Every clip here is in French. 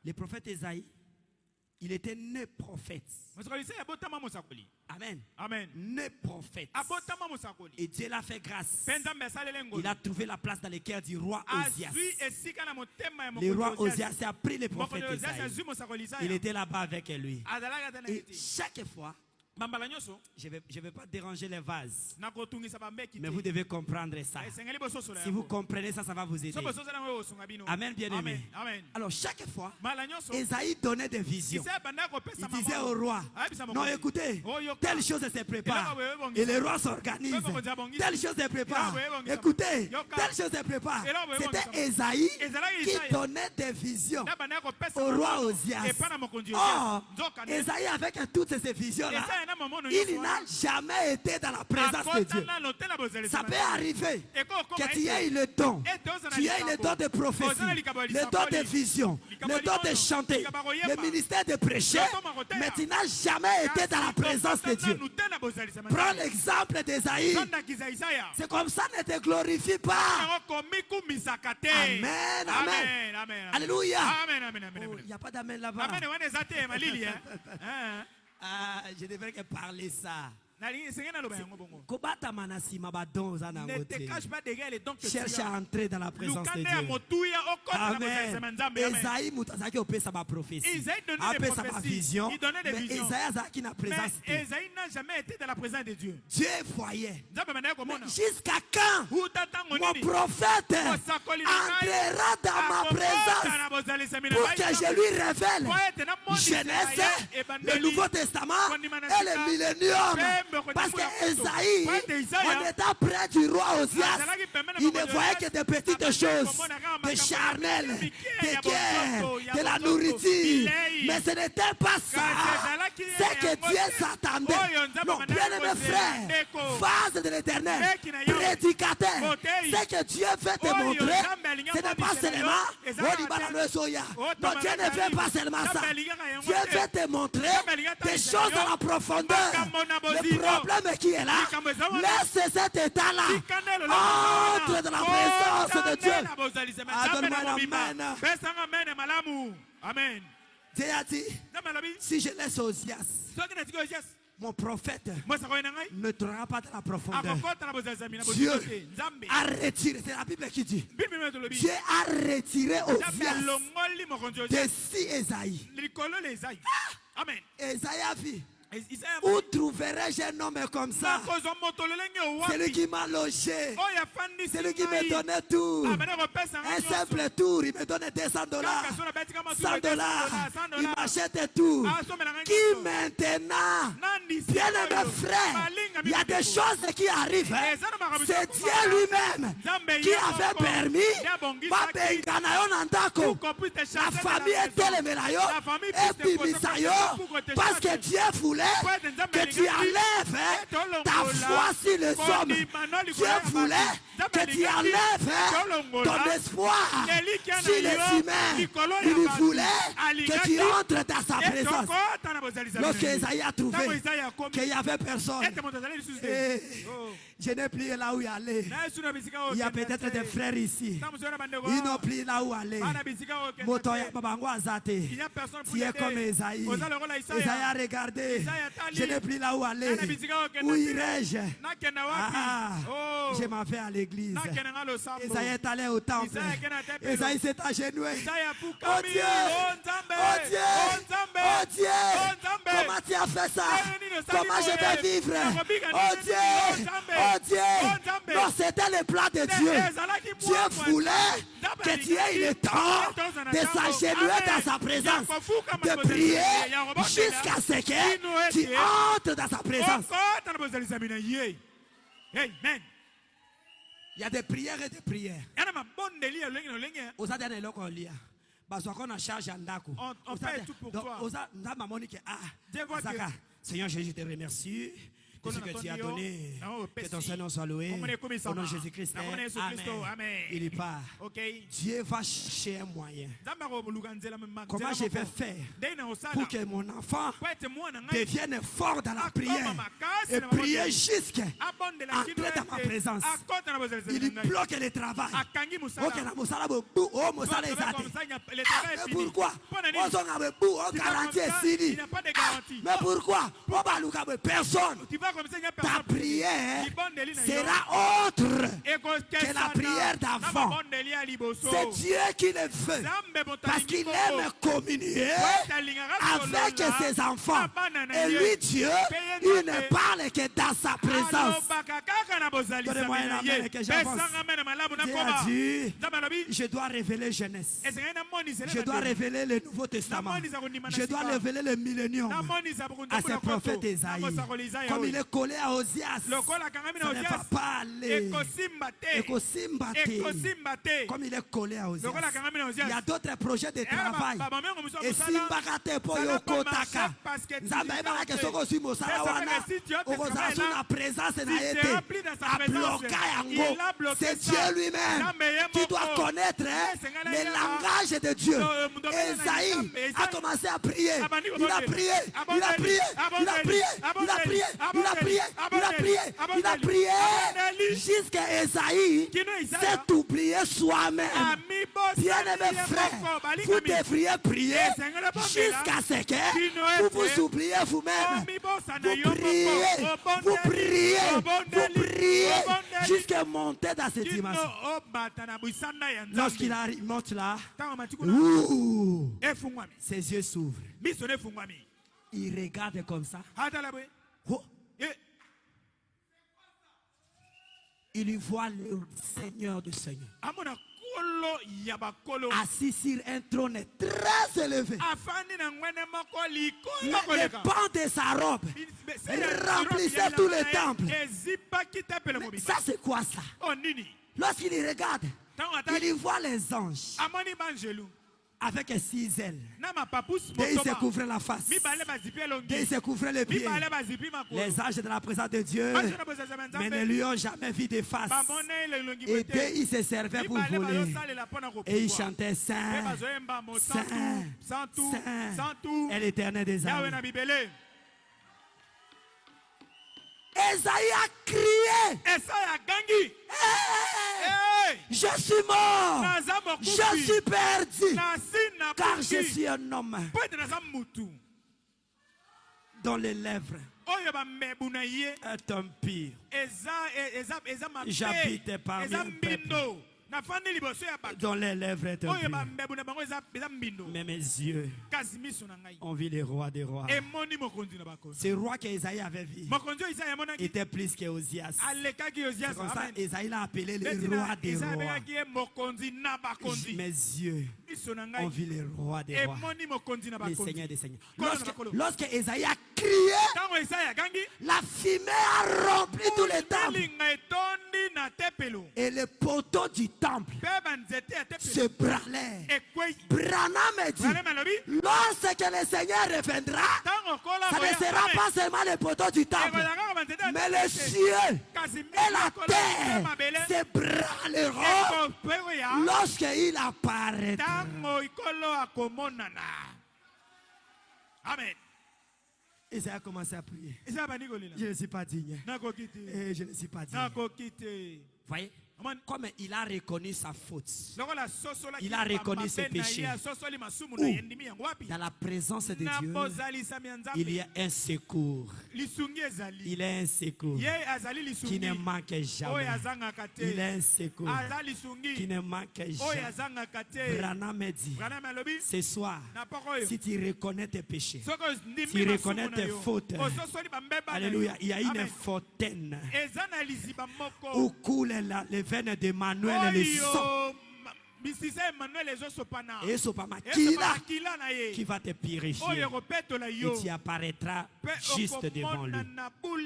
Le prophète Esaïe, il était né prophète. Amen. Amen. Né prophète. Et Dieu l'a fait grâce. Il a trouvé la place dans le cœur du roi Osias. Le roi Osias a pris le prophète Esaïe. Il était là-bas avec lui. Et chaque fois, je ne vais pas déranger les vases, mais vous devez comprendre ça. Si vous comprenez ça, ça va vous aider. Amen, bien-aimé. Alors chaque fois, Esaïe donnait des visions. Il disait au roi, non, écoutez, telle chose se prépare. Et le roi s'organise. Telle chose se prépare. Écoutez, telle chose se prépare. C'était Esaïe qui donnait des visions au roi Osias. Or, Esaïe, avec toutes ces visions-là, il n'a jamais été dans la présence de Dieu. Ça peut arriver que tu aies le don. Tu aies le don de prophétie, le don de vision, le don de chanter, le ministère de prêcher, mais tu n'as jamais été dans la présence de Dieu. Prends l'exemple d'Esaïe. C'est comme ça, ne te glorifie pas. Amen, amen. Alléluia. Il n'y a pas d'amen là-bas. Je devrais que parler ça. Ne te cache pas derrière les dons que tu as. Cherche à entrer dans la présence de Dieu. Amen. Esaïe sa prophétie. Esaïe donnait des prophéties. Il donnait des visions. Mais Esaïe n'a jamais été dans la présence de Dieu. Dieu voyait. Jusqu'à quand mon prophète entrera dans ma présence pour que je lui révèle Genèse, le Nouveau Testament et le millénium. Parce que Esaïe, en étant près du roi Osias, il ne voyait que des petites choses, des charnels, des guerres, de la nourriture. Mais ce n'était pas ça. C'est que Dieu s'attendait. Non, bien-aimé frère, phase de l'éternel, prédicateur, c'est que Dieu veut te montrer. Ce n'est pas seulement, non, Dieu ne veut pas seulement ça. Dieu veut te montrer des choses dans la profondeur. Le problème qui est là, laisse cet état-là. Entre dans la présence de Dieu. Amen. Dieu a dit, si je laisse Osias, mon prophète ne trouvera pas dans la profondeur. Dieu a retiré, c'est la Bible qui dit, Dieu a retiré Osias de si Esaïe. Amen. Esaïe a vu. Où trouverais-je un homme comme ça? C'est lui qui m'a logé. C'est lui qui me donnait tout. Un simple tour, il me donnait $200. $100. Il m'achète tout. Qui maintenant, bien aimé frère, il y a des choses qui arrivent. C'est Dieu lui-même qui avait permis la famille était le médaillon et puis parce que Dieu voulait que tu enlèves ta foi sur les hommes. Dieu voulait que tu enlèves ton espoir sur les humains. Il voulait que tu entres dans sa présence. Lorsque Esaïe a trouvé qu'il n'y avait personne, je n'ai plus là où y aller. Il y a peut-être des frères ici. Ils n'ont plus là où aller. Tu es comme Esaïe. Esaïe a regardé. Je n'ai plus là où aller. Où irai-je? Je m'en vais à l'église. Esaïe est allé au temple. Esaïe s'est agenouillé. Oh Dieu! Oh Dieu! Oh Dieu! Comment tu as fait ça? Comment je vais vivre? Oh Dieu! Oh Dieu! Non, c'était le plan de Dieu. Dieu voulait que tu aies le temps de s'agenouiller dans sa présence, de prier jusqu'à ce que tu entres dans sa présence. Amen. Il y a des prières et des prières. On fait tout pour toi. Seigneur Jésus, je te remercie de ce que tu as donné. Que ton Seigneur soit loué. Au nom de Jésus-Christ. Amen. Il y part. Dieu va chercher un moyen. Comment je vais faire pour que mon enfant devienne fort dans la prière et prier jusqu'à entrer dans ma présence. Il bloque le travail. Mais pourquoi? Mais pourquoi? Personne. Ta prière sera autre que la prière d'avant. C'est Dieu qui le veut. Parce qu'il aime communier avec ses enfants. Et lui, Dieu, il ne parle que dans sa présence. Donnez-moi un amen que j'avance. Dieu a dit, je dois révéler jeunesse. Je dois révéler le Nouveau Testament. Je dois révéler le millénium à ce prophète Esaïe. Comme il est collé à Osias, ça ne va pas aller. Comme il est collé à Osias. Il y a d'autres projets de travail. Et si Mbakate Poyo Kotaka, Zambéba Kesoko Sumo Salawana, Okosa Suna présence n'a été à bloquer Yango. C'est Dieu lui-même qui doit connaître le langage de Dieu. Esaïe a commencé à prier. Il a prié. Il a prié. Il a prié. Il a prié. Il a prié. Il a prié. Il a prié. Jusqu'à Esaïe s'est oublié soi-même. Bien-aimés frères, vous devriez prier jusqu'à ce que vous vous oubliez vous-même. Vous priez. Vous priez. Vous priez jusqu'à monter dans cette dimension. Lorsqu'il monte là, ses yeux s'ouvrent. Il regarde comme ça. Oh. Il y voit le Seigneur du Seigneur. Assis sur un trône très élevé. Les pans de sa robe remplissaient tout le temple. Mais ça c'est quoi ça? Lorsqu'il y regarde, il y voit les anges avec 6 ailes. Et il se couvrait la face. Et il se couvrait les pieds. Les anges de la présence de Dieu, mais ne lui ont jamais vu de face. Et dès il se servait pour voler. Et il chantait Saint, Saint, Saint, et l'Éternel des armées. Esaïe a crié. Hey, je suis mort. Je suis perdu. Car je suis un homme dont les lèvres est un pire. J'habite parmi un peuple dont les lèvres est un pire. Mais mes yeux ont vu le roi des rois. Ce roi qu'Esaïe avait vu était plus qu'Osias. C'est comme ça Esaïe l'a appelé le roi des rois. Mes yeux ont vu le roi des rois, le Seigneur des seigneurs. Lorsque Esaïe a crié, la fumée a rempli tout le temple. Et le poteau du temple se branlait. Branham dit, lorsque le Seigneur reviendra, ça ne sera pas seulement le poteau du temple, mais le ciel et la terre se branleront lorsqu'il apparaîtra. Amen. Et ça a commencé à prier. Je ne suis pas digne. Et je ne suis pas digne. Voyez? Comme il a reconnu sa faute, il a reconnu ses péchés. Dans la présence de Dieu, il y a un secours. Il y a un secours qui ne manque jamais. Il y a un secours qui ne manque jamais. Branham dit, ce soir, si tu reconnais tes péchés, tu reconnais tes fautes, alléluia, il y a une fontaine où coule les veines de Manuel et le sang. Et Sopama qui va te purifier. Et tu apparaîtras juste devant lui.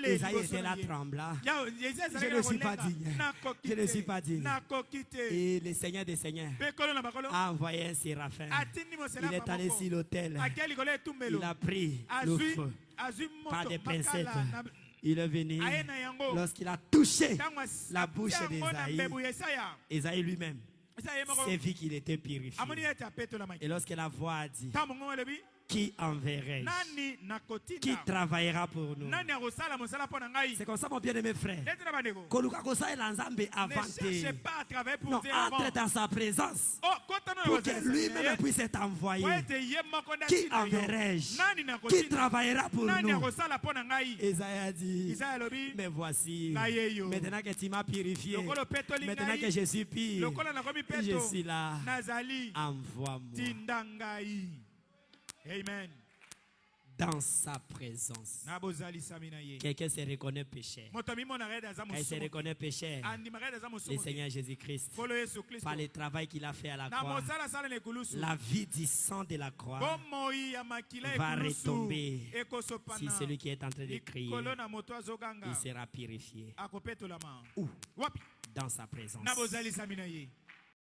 Esaïe était là tremblant. Je ne suis pas digne. Je ne suis pas digne. Et le Seigneur des Seigneurs a envoyé un séraphin. Il est allé sur l'autel. Il a pris le feu par des pincettes. Il est venu lorsqu'il a touché la bouche d'Ésaïe. Ésaïe lui-même s'est vu qu'il était purifié. Et lorsque la voix a dit, qui enverrai-je? Qui travaillera pour nous? C'est comme ça, mon bien-aimé frère. Ne cherchez pas à travailler pour Dieu. Entre dans sa présence pour que lui-même puisse être envoyé. Qui enverrai-je? Qui travaillera pour nous? Isaïe a dit, mais voici, maintenant que tu m'as purifié, maintenant que je suis pire, je suis là, envoie-moi. Amen. Dans sa présence. Quelqu'un se reconnaît pécheur. Quand il se reconnaît pécheur, le Seigneur Jésus-Christ, par le travail qu'il a fait à la croix, la vie du sang de la croix va retomber si celui qui est en train de crier, il sera purifié. Où? Dans sa présence.